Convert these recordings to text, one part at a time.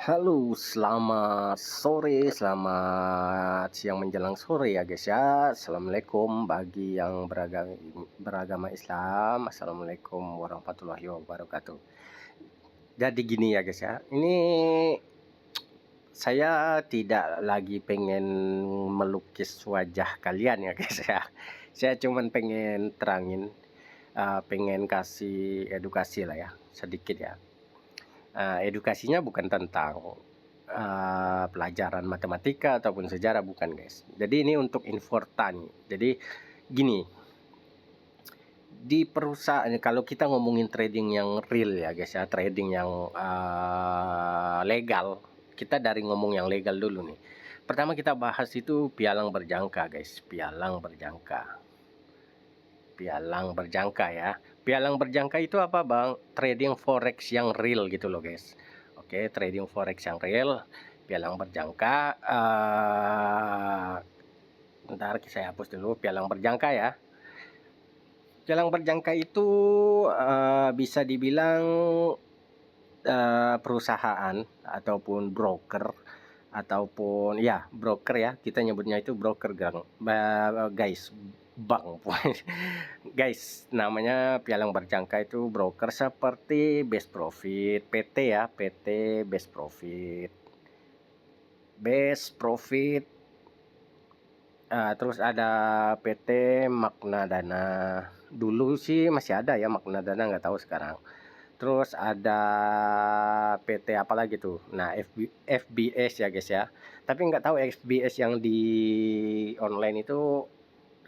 Halo, selamat sore, selamat siang menjelang sore ya guys ya. Assalamualaikum bagi yang beragama Islam. Assalamualaikum warahmatullahi wabarakatuh. Jadi gini ya guys ya, ini saya tidak lagi pengen melukis wajah kalian ya guys ya. Saya cuman pengen terangin, pengen kasih edukasi lah ya, sedikit ya. Edukasinya bukan tentang pelajaran matematika ataupun sejarah, bukan guys. Jadi ini untuk infortan. Jadi gini, di perusahaan kalau kita ngomongin trading yang real ya guys ya, trading yang legal, kita dari ngomong yang legal dulu nih. Pertama kita bahas itu pialang berjangka guys, pialang berjangka ya. Pialang berjangka itu apa bang? Trading forex yang real gitu loh guys. Oke, trading forex yang real, pialang berjangka. Bentar, saya hapus dulu pialang berjangka ya. Pialang berjangka itu bisa dibilang perusahaan ataupun broker ataupun ya broker ya, kita nyebutnya itu broker guys, bang. Guys, namanya pialang berjangka itu broker seperti Best Profit, PT ya, PT Best Profit, terus ada PT Makna Dana. Dulu sih masih ada ya Makna Dana, nggak tahu sekarang. Terus ada PT apa lagi tuh? Nah, FBS ya guys ya. Tapi nggak tahu FBS yang di online itu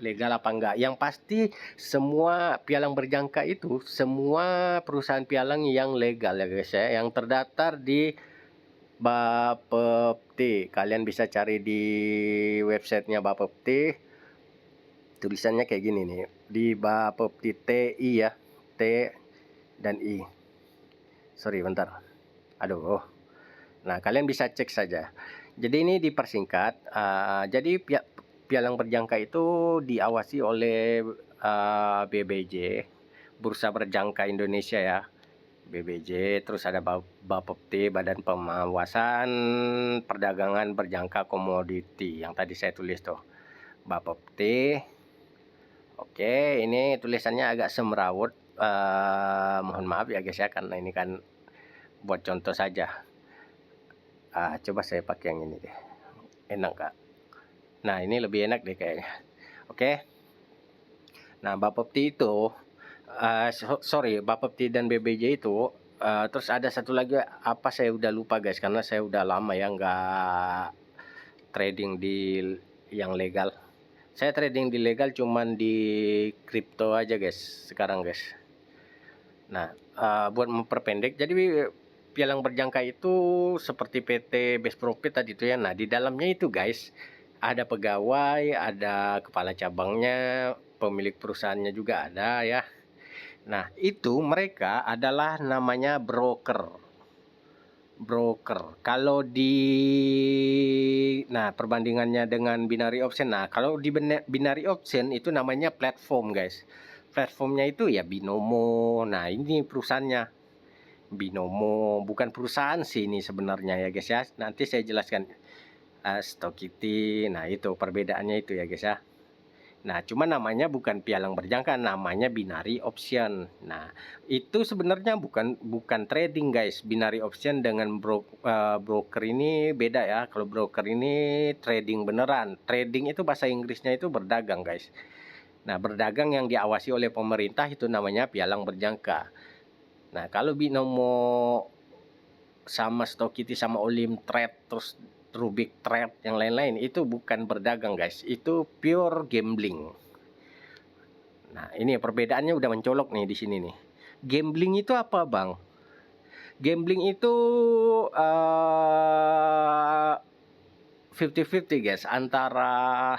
legal apa enggak. Yang pasti semua pialang berjangka itu semua perusahaan pialang yang legal ya guys ya, yang terdaftar di Bapepti. Kalian bisa cari di websitenya Bapepti. Tulisannya kayak gini nih, di Bapepti TI ya, T dan I. Sorry bentar. Aduh. Nah, kalian bisa cek saja. Jadi ini dipersingkat. Jadi pialang berjangka itu diawasi oleh BBJ, Bursa Berjangka Indonesia ya. BBJ, terus ada Bapepti, Badan Pengawasan Perdagangan Berjangka Komoditi yang tadi saya tulis tuh. Bapepti. Oke, ini tulisannya agak semrawut. Mohon maaf ya guys ya, karena ini kan buat contoh saja. Coba saya pakai yang ini deh. Enak kak. Nah, ini lebih enak deh kayaknya. Oke. Nah, Bapepti itu, Bapepti dan BBJ itu, terus ada satu lagi apa saya udah lupa guys, karena saya udah lama ya nggak trading di yang legal. Saya trading di legal cuman di kripto aja guys sekarang guys. Nah, buat memperpendek, jadi pialang berjangka itu seperti PT Best Profit tadi itu ya. Nah, di dalamnya itu guys, ada pegawai, ada kepala cabangnya, pemilik perusahaannya juga ada ya. Nah, itu mereka adalah namanya broker. Kalau perbandingannya dengan binary option. Nah, kalau di binary option itu namanya platform, guys. Platformnya itu ya Binomo. Nah, ini perusahaannya Binomo, bukan perusahaan sih ini sebenarnya ya, guys ya. Nanti saya jelaskan. Stokity. Nah, itu perbedaannya itu ya, guys ya. Nah, cuma namanya bukan pialang berjangka, namanya binary option. Nah, itu sebenarnya bukan trading, guys. Binary option dengan broker ini beda ya. Kalau broker ini trading beneran. Trading itu bahasa Inggrisnya itu berdagang, guys. Nah, berdagang yang diawasi oleh pemerintah itu namanya pialang berjangka. Nah, kalau Binomo sama Stokity sama Olim Trade terus Rubik Trade yang lain-lain itu bukan berdagang, guys. Itu pure gambling. Nah, ini perbedaannya udah mencolok nih di sini nih. Gambling itu apa, Bang? Gambling itu 50-50 guys, antara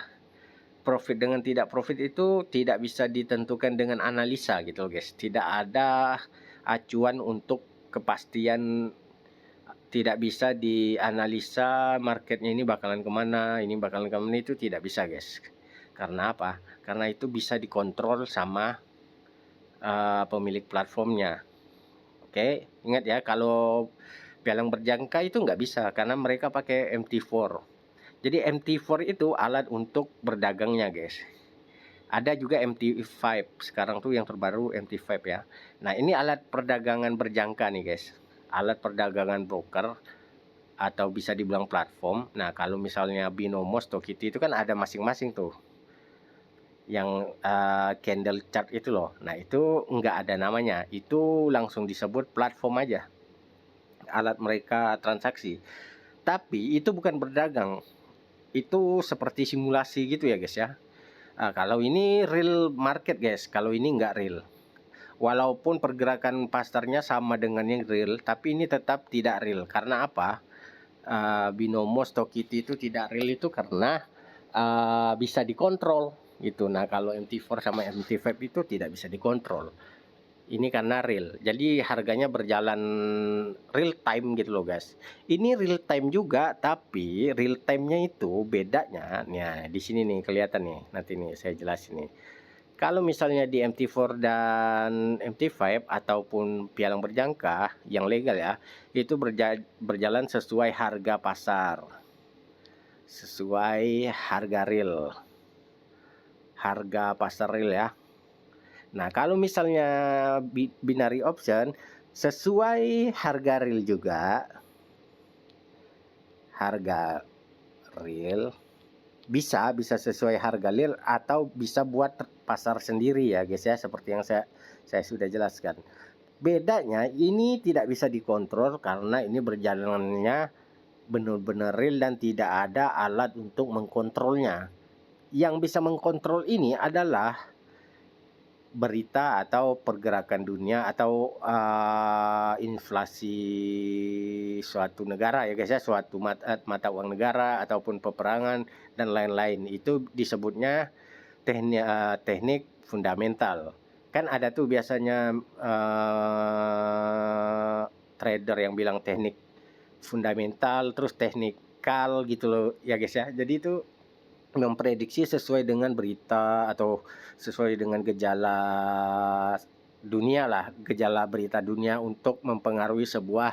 profit dengan tidak profit itu tidak bisa ditentukan dengan analisa gitu guys. Tidak ada acuan untuk kepastian, tidak bisa dianalisa marketnya ini bakalan kemana, itu tidak bisa guys. Karena apa? Karena itu bisa dikontrol sama pemilik platformnya. Oke, ingat ya, kalau Pialang berjangka itu nggak bisa karena mereka pakai MT4. Jadi MT4 itu alat untuk berdagangnya guys. Ada juga MT5, sekarang tuh yang terbaru MT5 ya. Nah ini alat perdagangan berjangka nih guys, alat perdagangan broker atau bisa dibilang platform. Nah kalau misalnya Binomo, Stokity itu kan ada masing-masing tuh yang candle chart itu loh. Nah itu nggak ada namanya, itu langsung disebut platform aja, alat mereka transaksi. Tapi itu bukan berdagang, itu seperti simulasi gitu ya guys ya. Kalau ini real market guys, kalau ini nggak real. Walaupun pergerakan pasarnya sama dengan yang real, tapi ini tetap tidak real. Karena apa? Binomo, Stokity itu tidak real itu karena bisa dikontrol gitu. Nah kalau MT4 sama MT5 itu tidak bisa dikontrol. Ini karena real, jadi harganya berjalan real time gitu loh guys. Ini real time juga, tapi real time-nya itu bedanya, nah di sini nih kelihatan nih, nanti nih saya jelasin nih. Kalau misalnya di MT4 dan MT5 ataupun pialang berjangka yang legal ya, itu berjalan sesuai harga pasar, sesuai harga real, harga pasar real ya. Nah, kalau misalnya binary option sesuai harga real juga, harga real bisa sesuai harga real atau bisa buat pasar sendiri ya guys ya, seperti yang saya sudah jelaskan. Bedanya ini tidak bisa dikontrol karena ini berjalannya benar-benar real dan tidak ada alat untuk mengkontrolnya. Yang bisa mengkontrol ini adalah berita atau pergerakan dunia atau inflasi suatu negara ya guys ya, suatu mata uang negara ataupun peperangan dan lain-lain. Itu disebutnya teknik fundamental. Kan ada tuh biasanya trader yang bilang teknik fundamental terus teknikal gitu loh ya guys ya. Jadi itu memprediksi sesuai dengan berita atau sesuai dengan gejala dunia lah, gejala berita dunia untuk mempengaruhi sebuah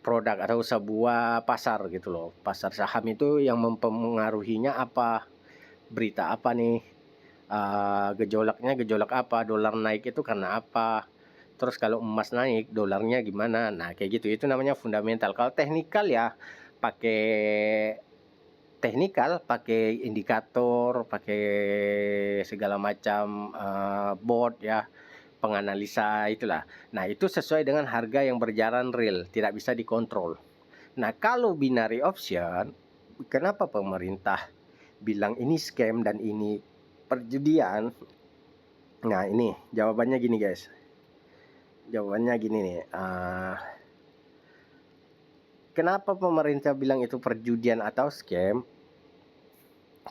produk atau sebuah pasar gitu loh. Pasar saham itu yang mempengaruhinya apa, berita apa nih, gejolak apa, dolar naik itu karena apa, terus kalau emas naik dolarnya gimana. Nah kayak gitu, itu namanya fundamental. Kalau teknikal ya pakai teknikal, pakai indikator, pakai segala macam board ya, penganalisa itulah. Nah itu sesuai dengan harga yang berjalan real, tidak bisa dikontrol. Nah kalau binary option, kenapa pemerintah bilang ini scam dan ini perjudian? Nah ini jawabannya gini guys, jawabannya gini nih. Kenapa pemerintah bilang itu perjudian atau scam?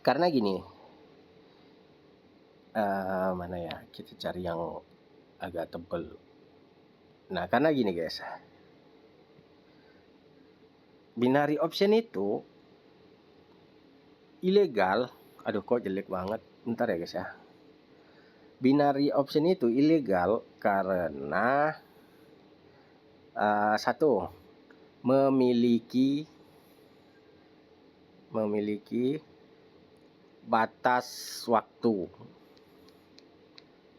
Karena gini, mana ya, kita cari yang agak tebal. Nah karena gini guys, binary option itu ilegal. Aduh kok jelek banget, bentar ya guys ya. Binary option itu ilegal karena satu, memiliki batas waktu.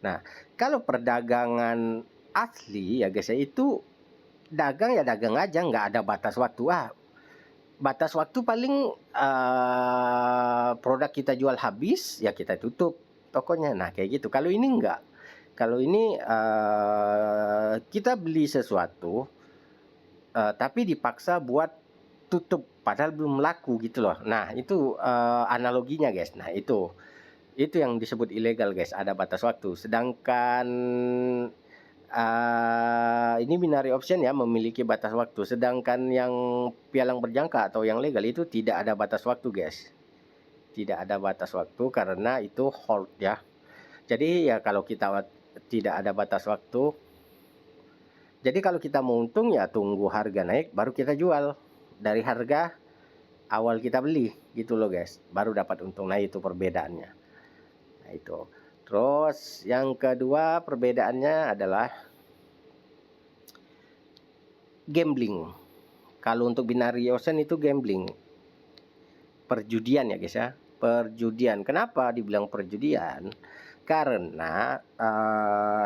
Nah kalau perdagangan asli ya guys ya, itu dagang ya dagang aja, nggak ada batas waktu. Batas waktu paling produk kita jual habis ya kita tutup tokonya. Nah kayak gitu. Kalau ini enggak. Kalau ini kita beli sesuatu tapi dipaksa buat tutup padahal belum laku gitu loh. Nah itu analoginya guys. Nah itu yang disebut ilegal guys, ada batas waktu. Sedangkan ini binary option ya, memiliki batas waktu. Sedangkan yang pialang berjangka atau yang legal itu tidak ada batas waktu guys, tidak ada batas waktu karena itu hold ya. Jadi ya kalau kita tidak ada batas waktu, jadi kalau kita mau untung ya tunggu harga naik baru kita jual dari harga awal kita beli gitu loh guys, baru dapat untung. Nah itu perbedaannya. Nah itu. Terus yang kedua perbedaannya adalah gambling. Kalau untuk binary option itu gambling, perjudian ya guys ya, perjudian. Kenapa dibilang perjudian? Karena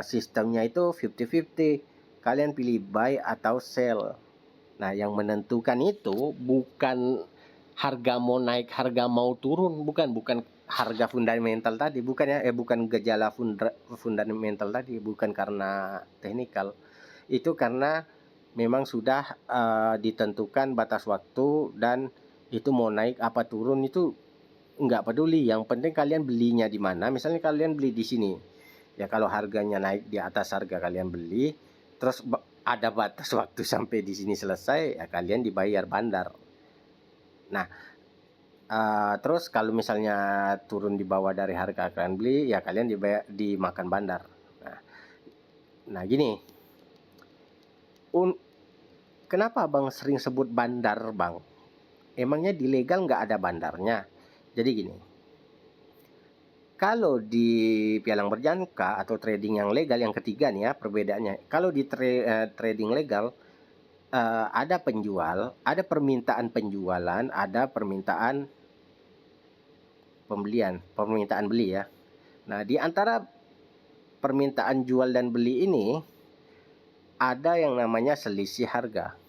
sistemnya itu 50-50, kalian pilih buy atau sell. Nah, yang menentukan itu bukan harga mau naik, harga mau turun, bukan harga fundamental tadi, bukan ya, bukan gejala fundamental tadi, bukan karena teknikal. Itu karena memang sudah ditentukan batas waktu, dan itu mau naik apa turun itu nggak peduli. Yang penting kalian belinya di mana. Misalnya kalian beli di sini, ya kalau harganya naik di atas harga kalian beli, terus ada batas waktu sampai di sini selesai, ya kalian dibayar bandar. Nah, terus kalau misalnya turun di bawah dari harga kalian beli, ya kalian dimakan bandar. Nah gini, kenapa Bang sering sebut bandar Bang? Emangnya di legal nggak ada bandarnya? Jadi gini, kalau di pialang berjangka atau trading yang legal, yang ketiga nih ya perbedaannya. Kalau di trading legal, ada penjual, ada permintaan penjualan, ada permintaan pembelian, permintaan beli ya. Nah, di antara permintaan jual dan beli ini ada yang namanya selisih harga.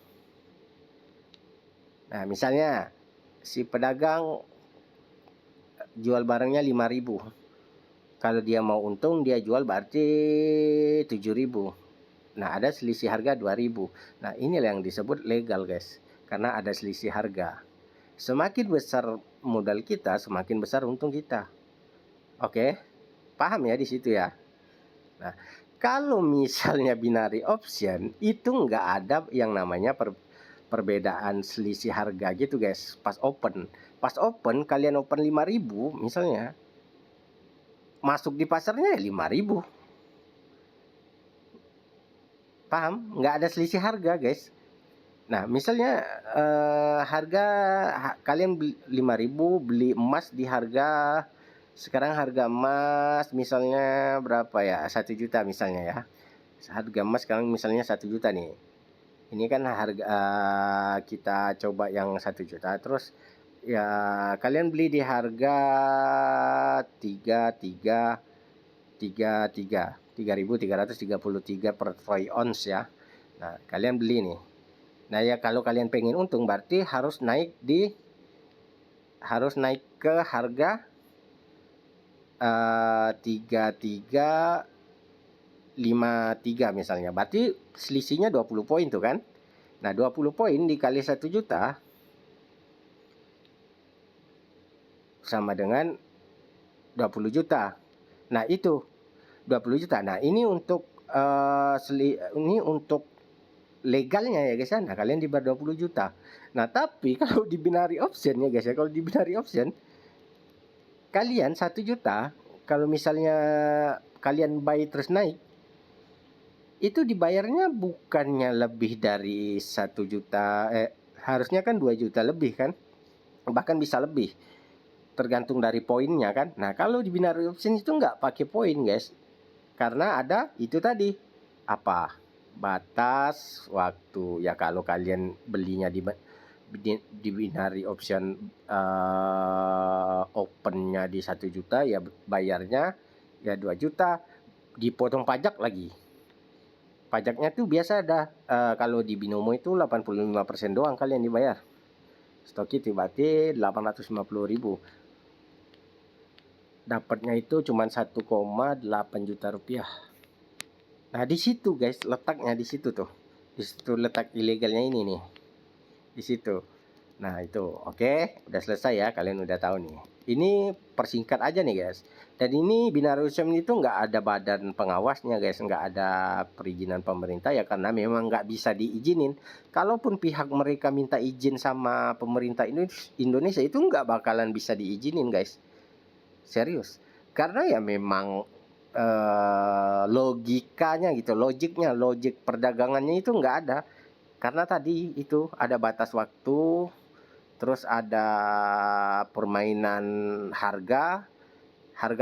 Nah, misalnya si pedagang jual barangnya 5.000. Kalau dia mau untung, dia jual berarti 7.000. Nah, ada selisih harga 2.000. Nah, inilah yang disebut legal, guys. Karena ada selisih harga. Semakin besar modal kita, semakin besar untung kita. Oke? Paham ya di situ ya? Nah, kalau misalnya binary option, itu nggak ada yang namanya perbedaan selisih harga gitu, guys. Pas open, kalian open 5.000 misalnya, masuk di pasarnya ya 5.000. Paham? Nggak ada selisih harga, guys. Nah, misalnya kalian beli 5.000, beli emas di harga, sekarang harga emas misalnya berapa ya? 1 juta misalnya ya. Harga emas sekarang misalnya 1 juta nih. Ini kan harga kita coba yang 1 juta, terus ya kalian beli di harga 3.333 per troy ounce ya. Nah, kalian beli nih. Nah, ya kalau kalian pengen untung berarti harus naik ke harga 3.353 misalnya. Berarti selisihnya 20 poin tuh kan. Nah, 20 poin dikali 1 juta sama dengan 20 juta. Nah, itu 20 juta. Nah, ini untuk legalnya ya guys ya. Nah, kalian dibayar 20 juta. Nah, tapi kalau di binary option ya guys ya, kalau di binary option kalian 1 juta, kalau misalnya kalian buy terus naik, itu dibayarnya bukannya lebih dari 1 juta, harusnya kan 2 juta lebih kan, bahkan bisa lebih, tergantung dari poinnya kan. Nah, kalau di binary option itu nggak pakai poin guys, karena ada itu tadi, apa, batas waktu ya. Kalau kalian belinya di binary option opennya di 1 juta, ya bayarnya ya 2 juta, dipotong pajak lagi. Pajaknya tuh biasa ada, kalau di binomo itu 85% doang kalian dibayar. Stoki berarti 850.000. Dapatnya itu cuma 1,8 juta rupiah. Nah, di situ guys letaknya, di situ tuh. Di situ letak ilegalnya ini nih. Di situ. Nah, itu oke, udah selesai ya, kalian udah tahu nih. Ini persingkat aja nih guys. Dan ini binary option itu nggak ada badan pengawasnya guys, nggak ada perizinan pemerintah ya, karena memang nggak bisa diizinin. Kalaupun pihak mereka minta izin sama pemerintah Indonesia, itu nggak bakalan bisa diizinin guys. Serius. Karena ya memang logikanya gitu, logik perdagangannya itu nggak ada. Karena tadi itu ada batas waktu, terus ada permainan harga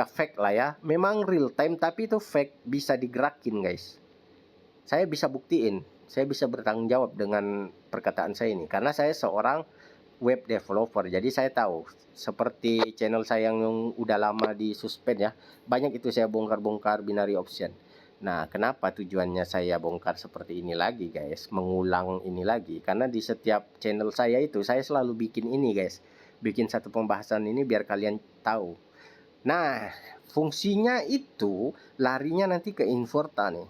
fake lah ya. Memang real time tapi itu fake, bisa digerakin guys. Saya bisa buktiin. Saya bisa bertanggung jawab dengan perkataan saya ini, karena saya seorang web developer. Jadi saya tahu, seperti channel saya yang udah lama disuspend ya, banyak itu saya bongkar-bongkar binary option. Nah, kenapa tujuannya saya bongkar seperti ini lagi guys, mengulang ini lagi? Karena di setiap channel saya itu, saya selalu bikin ini guys, bikin satu pembahasan ini biar kalian tahu. Nah, fungsinya itu larinya nanti ke Inforta nih.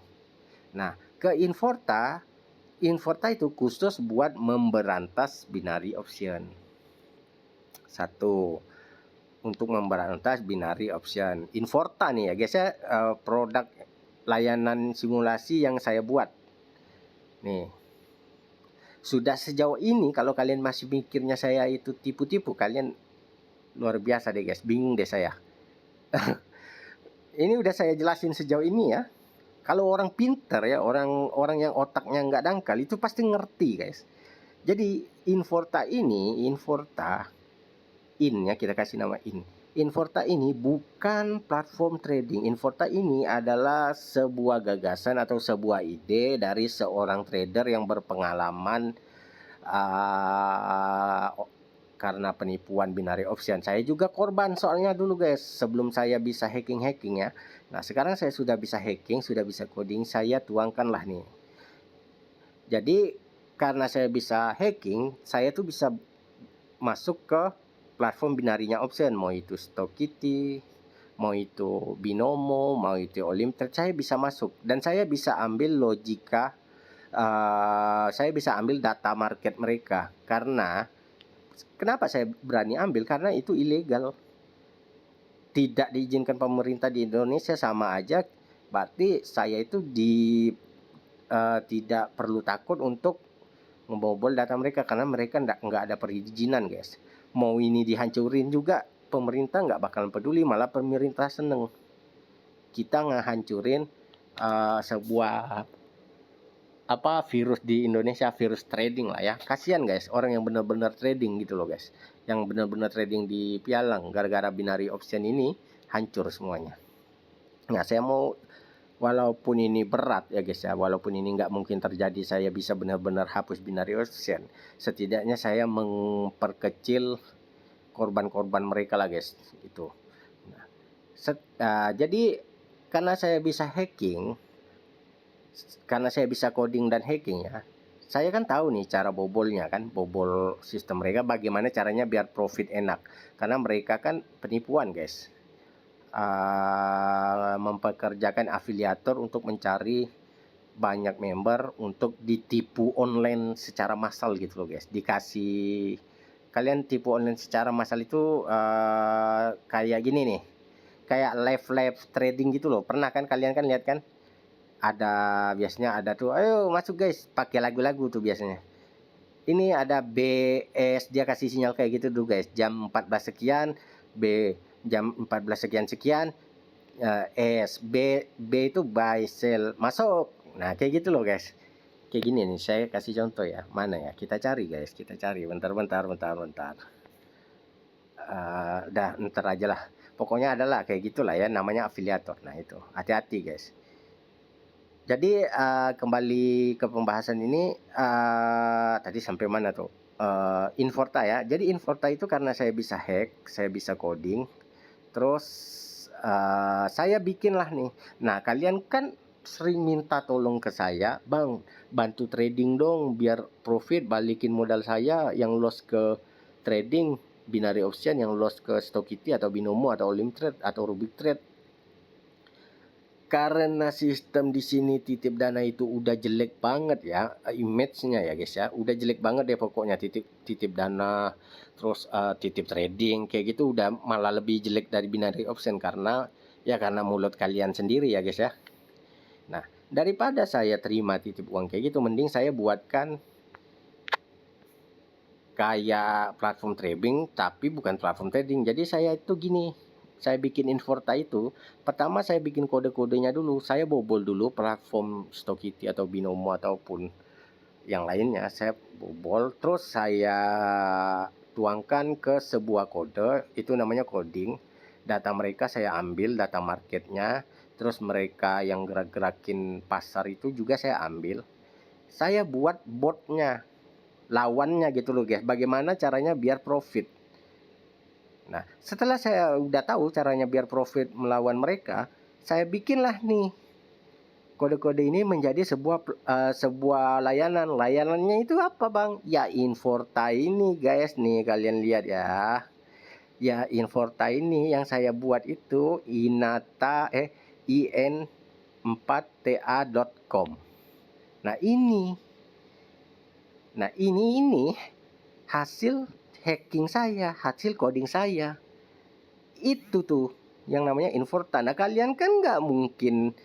Nah, ke Inforta itu khusus buat memberantas binary option. Satu, untuk memberantas binary option. Inforta nih ya guys ya, produk layanan simulasi yang saya buat. Nih, sudah sejauh ini kalau kalian masih mikirnya saya itu tipu-tipu, kalian luar biasa deh guys, bingung deh saya. Ini udah saya jelasin sejauh ini ya. Kalau orang pinter ya, orang yang otaknya nggak dangkal itu pasti ngerti guys. Jadi Inforta in ya, kita kasih nama in. Inforta ini bukan platform trading. Inforta ini adalah sebuah gagasan atau sebuah ide dari seorang trader yang berpengalaman karena penipuan binary option. Saya juga korban soalnya dulu guys, sebelum saya bisa hacking ya. Nah, sekarang saya sudah bisa hacking, sudah bisa coding, saya tuangkanlah nih. Jadi karena saya bisa hacking, saya tuh bisa masuk ke platform binarinya option, mau itu Stokity, mau itu Binomo, mau itu Olimtrade, saya bisa masuk dan saya bisa ambil logika, saya bisa ambil data market mereka. Karena kenapa saya berani ambil? Karena itu ilegal, tidak diizinkan pemerintah di Indonesia, sama aja berarti saya itu tidak perlu takut untuk membobol data mereka, karena mereka nggak ada perizinan guys. Mau ini dihancurin juga pemerintah nggak bakalan peduli, malah pemerintah seneng kita ngehancurin sebuah virus di Indonesia, virus trading lah ya. Kasihan guys, orang yang benar-benar trading gitu loh guys, yang benar-benar trading di pialang, gara-gara binary option ini hancur semuanya. Nah, saya mau, walaupun ini berat ya guys ya, walaupun ini nggak mungkin terjadi saya bisa benar-benar hapus binary option, setidaknya saya memperkecil korban-korban mereka lah guys itu. Nah, jadi karena saya bisa hacking, karena saya bisa coding dan hacking ya, saya kan tahu nih cara bobolnya kan, bobol sistem mereka bagaimana caranya biar profit enak, karena mereka kan penipuan guys. Mempekerjakan afiliator untuk mencari banyak member untuk ditipu online secara massal gitu loh guys. Dikasih, kalian tipu online secara massal itu kayak gini nih, kayak live trading gitu loh. Pernah kan kalian kan lihat kan, ada biasanya ada tuh, ayo masuk guys, pakai lagu-lagu tuh biasanya. Ini ada BS, dia kasih sinyal kayak gitu tuh guys, jam 14 sekian, B jam 14 sekian, B itu buy sell masuk. Nah, kayak gitu loh guys. Kayak gini nih, saya kasih contoh ya. Mana ya? Kita cari guys, kita cari. Bentar. Ntar aja lah. Pokoknya adalah kayak gitulah ya, namanya afiliator. Nah, itu. Hati-hati guys. Jadi kembali ke pembahasan ini, tadi sampai mana tuh? Inforta ya. Jadi Inforta itu karena saya bisa hack, saya bisa coding, terus saya bikinlah nih. Nah, kalian kan sering minta tolong ke saya, bang, bantu trading dong biar profit, balikin modal saya yang loss ke trading binary option, yang loss ke Stokity atau Binomo atau Olimtrade atau Rubik Trade. Karena sistem di sini titip dana itu udah jelek banget ya, image-nya ya guys ya, udah jelek banget deh pokoknya. Titip dana terus titip trading kayak gitu udah malah lebih jelek dari binary option, karena mulut kalian sendiri ya guys ya. Nah, daripada saya terima titip uang kayak gitu, mending saya buatkan kayak platform trading tapi bukan platform trading. Jadi saya itu gini, saya bikin Inforta itu, pertama saya bikin kode-kodenya dulu, saya bobol dulu platform Stokity atau Binomo ataupun yang lainnya, saya bobol, terus saya tuangkan ke sebuah kode, itu namanya coding. Data mereka saya ambil, data marketnya, terus mereka yang gerak-gerakin pasar itu juga saya ambil. saya buat botnya, lawannya gitu loh guys. Bagaimana caranya biar profit. Nah, setelah saya udah tahu caranya biar profit melawan mereka, saya bikinlah nih kode-kode ini menjadi sebuah layanan. Layanannya itu apa, Bang? Ya Inforta ini, guys. Nih kalian lihat ya. Ya Inforta ini yang saya buat itu in4ta.com. Nah, ini hasil hacking saya, hasil coding saya. Itu tuh yang namanya Inforta. Nah, kalian kan nggak mungkin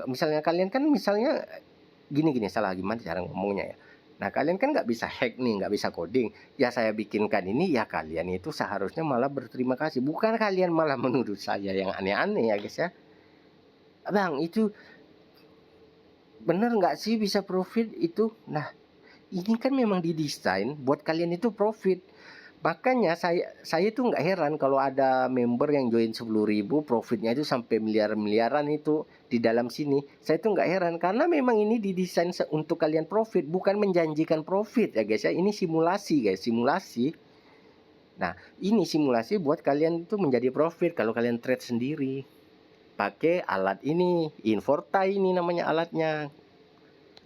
misalnya kalian kan gini salah gimana cara ngomongnya ya. Nah, kalian kan nggak bisa hack nih, nggak bisa coding. Ya saya bikinkan ini, ya kalian itu seharusnya malah berterima kasih. Bukan kalian malah menuduh saya yang aneh-aneh ya guys ya. Bang, itu bener nggak sih bisa profit itu? Nah, ini kan memang didesain buat kalian itu profit. Makanya saya tuh nggak heran kalau ada member yang join 10.000 profitnya itu sampai miliaran itu di dalam sini. Saya tuh nggak heran karena memang ini didesain untuk kalian profit, bukan menjanjikan profit ya guys ya. Ini simulasi guys, simulasi. Nah, ini simulasi buat kalian itu menjadi profit kalau kalian trade sendiri. Pakai alat ini, Inforta ini namanya alatnya.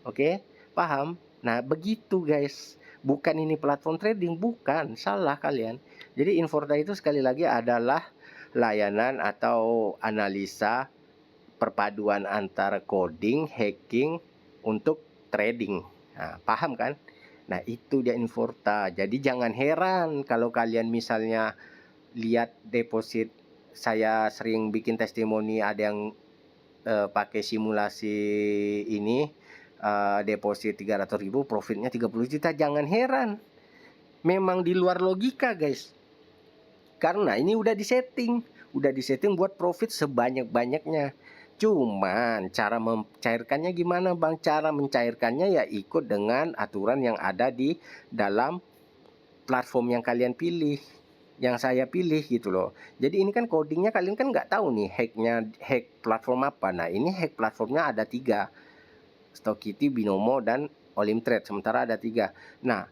Oke, paham? Nah, begitu guys. Bukan ini platform trading, bukan. Salah kalian. Jadi Inforta itu sekali lagi adalah layanan atau analisa perpaduan antara coding, hacking untuk trading. Nah, paham kan? Nah, itu dia Inforta. Jadi jangan heran kalau kalian misalnya lihat deposit, saya sering bikin testimoni ada yang pakai simulasi ini, deposit 300.000 profitnya 30 juta. Jangan heran, memang di luar logika guys, karena ini udah disetting buat profit sebanyak-banyaknya. Cuman cara mencairkannya gimana Bang? Cara mencairkannya ya ikut dengan aturan yang ada di dalam platform yang kalian pilih, yang saya pilih gitu loh. Jadi ini kan codingnya kalian kan nggak tahu nih hack platform apa. Nah, ini hack platformnya ada 3, Stockity, Binomo, dan Olimtrade. Sementara ada 3. Nah,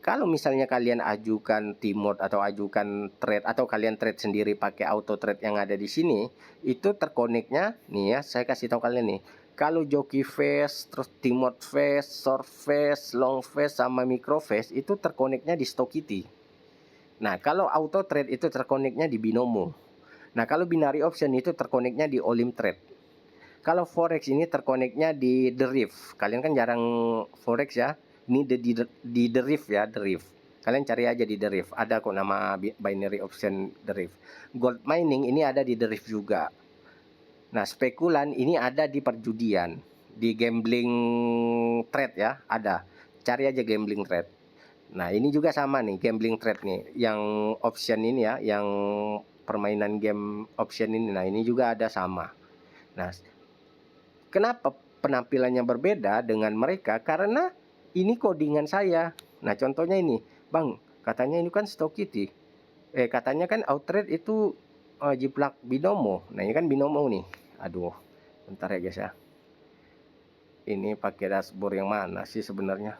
kalau misalnya kalian ajukan Timot atau ajukan trade atau kalian trade sendiri pakai auto trade yang ada di sini, itu terkoneknya nih ya, saya kasih tahu kalian nih. Kalau joki face, terus Timot face, short face, long face sama micro face itu terkoneknya di Stockity. Nah, kalau auto trade itu terkoneknya di Binomo. Nah, kalau binary option itu terkoneknya di Olimtrade. Kalau forex ini terkoneknya di Deriv. Kalian kan jarang forex ya. Ini di Deriv ya, Deriv. Kalian cari aja di Deriv. Ada kok nama binary option Deriv. Gold mining ini ada di Deriv juga. Nah, spekulan ini ada di perjudian, di gambling trade ya, ada. Cari aja gambling trade. Nah, ini juga sama nih, gambling trade nih, yang option ini ya, yang permainan game option ini. Nah, ini juga ada sama. Nah, kenapa penampilannya berbeda dengan mereka? Karena ini codingan saya. Nah, contohnya ini, Bang, katanya ini kan Stockity. Katanya kan Outtrade itu jiplak Binomo. Nah, ini kan Binomo nih. Aduh, bentar ya guys ya. Ini pakai dashboard yang mana sih sebenarnya?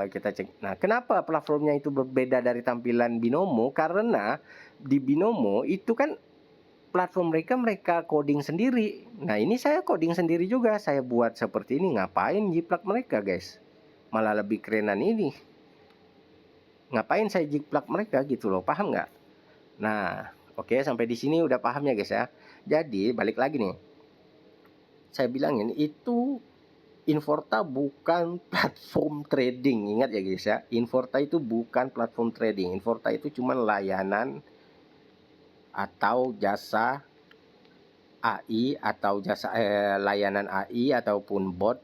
Kita cek. Nah, kenapa platformnya itu berbeda dari tampilan Binomo? Karena di Binomo itu kan platform mereka coding sendiri. Nah, ini saya coding sendiri juga. Saya buat seperti ini. Ngapain jiplak mereka, guys? Malah lebih kerenan ini. Ngapain saya jiplak mereka gitu loh. Paham nggak? Nah, oke, sampai di sini udah paham ya, guys ya. Jadi, balik lagi nih. Saya bilangin itu Inforta bukan platform trading. Ingat ya guys ya, Inforta itu bukan platform trading. Inforta itu cuma layanan atau jasa AI atau layanan AI ataupun bot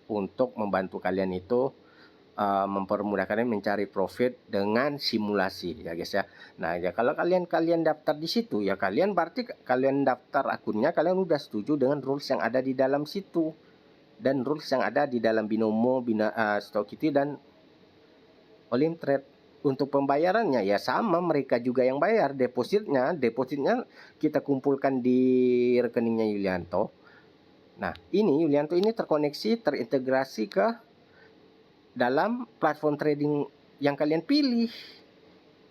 untuk membantu kalian itu mempermudahkan mencari profit dengan simulasi ya guys ya. Nah, ya kalau kalian daftar di situ ya berarti kalian daftar akunnya, kalian udah setuju dengan rules yang ada di dalam situ dan rules yang ada di dalam Binomo, Stockity dan Olimtrade. Untuk pembayarannya ya sama, mereka juga yang bayar depositnya kita kumpulkan di rekeningnya Yulianto. Nah, ini Yulianto ini terintegrasi ke dalam platform trading yang kalian pilih.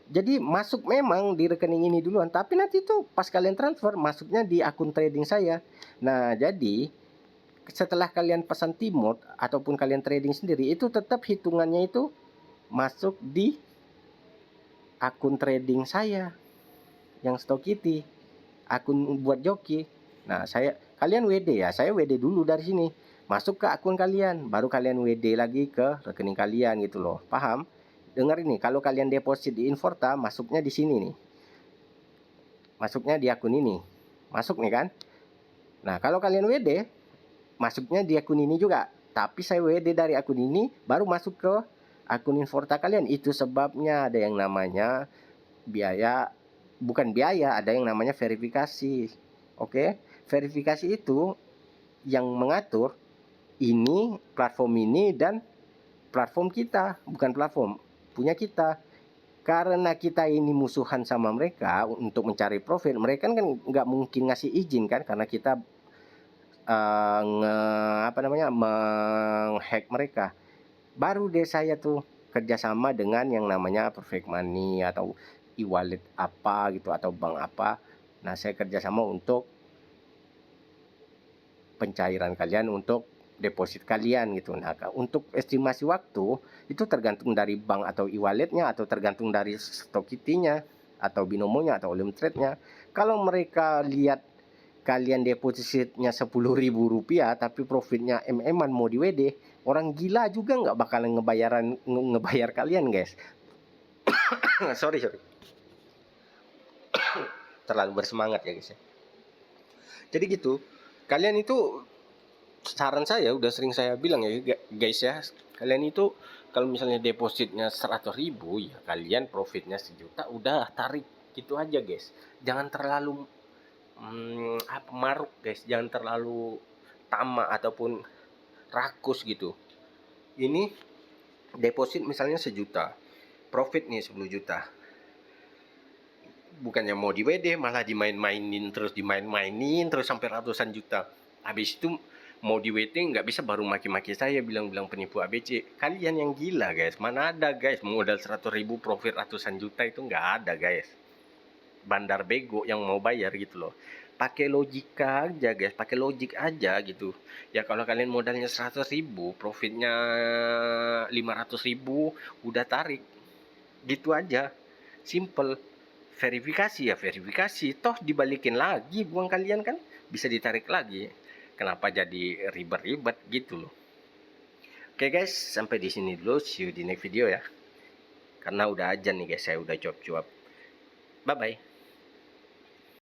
Jadi masuk memang di rekening ini duluan, tapi nanti tuh pas kalian transfer masuknya di akun trading saya. Nah, jadi setelah kalian pesan Timot ataupun kalian trading sendiri, itu tetap hitungannya itu masuk di akun trading saya yang Stokity, akun buat joki. Nah, kalian WD ya, saya WD dulu dari sini. Masuk ke akun kalian, baru kalian WD lagi ke rekening kalian gitu loh. Paham? Dengar ini, kalau kalian deposit di Inforta, masuknya di sini nih. Masuknya di akun ini. Masuk nih kan? Nah, kalau kalian WD, masuknya di akun ini juga. Tapi saya WD dari akun ini, baru masuk ke akun Inforta kalian. Itu sebabnya ada yang namanya biaya, bukan biaya, ada yang namanya verifikasi. Oke, verifikasi itu yang mengatur ini platform ini dan platform kita, bukan platform punya kita. Karena kita ini musuhan sama mereka untuk mencari profit, mereka kan nggak mungkin ngasih izin kan, karena kita menghack mereka. Baru deh saya tuh kerjasama dengan yang namanya Perfect Money atau e-wallet apa gitu atau bank apa. Nah, saya kerjasama untuk pencairan kalian, untuk deposit kalian gitu. Nah, untuk estimasi waktu itu tergantung dari bank atau e-walletnya, atau tergantung dari Stokity-nya atau binomonya atau limit trade-nya. Kalau mereka lihat kalian depositnya Rp10.000 tapi profitnya MM-an mau di WD, orang gila juga nggak bakalan ngebayar kalian, guys. sorry terlalu bersemangat ya, guys ya. Jadi gitu, kalian itu, saran saya udah sering saya bilang ya, guys ya, kalian itu kalau misalnya depositnya 100.000 ya kalian profitnya 1 juta udah tarik gitu aja, guys. Jangan terlalu maruk, guys. Jangan terlalu tamak ataupun rakus gitu. Ini deposit misalnya 1 juta, profit nih 10 juta. Bukannya mau di WD, malah dimain-mainin terus sampai ratusan juta. Habis itu mau di WD nggak bisa, baru maki-maki saya, bilang-bilang penipu ABC. Kalian yang gila, guys. Mana ada, guys, modal 100.000 profit ratusan juta, itu nggak ada, guys. Bandar bego yang mau bayar gitu loh. Pakai logika aja, guys, pakai logik aja gitu ya. Kalau kalian modalnya 100.000, profitnya 500.000, udah tarik gitu aja, simple. Verifikasi ya verifikasi, toh dibalikin lagi uang kalian kan, bisa ditarik lagi. Kenapa jadi ribet-ribet gitu loh. Oke guys, sampai di sini dulu, see you di next video ya, karena udah ajan nih guys, saya udah cuap-cuap. Bye bye.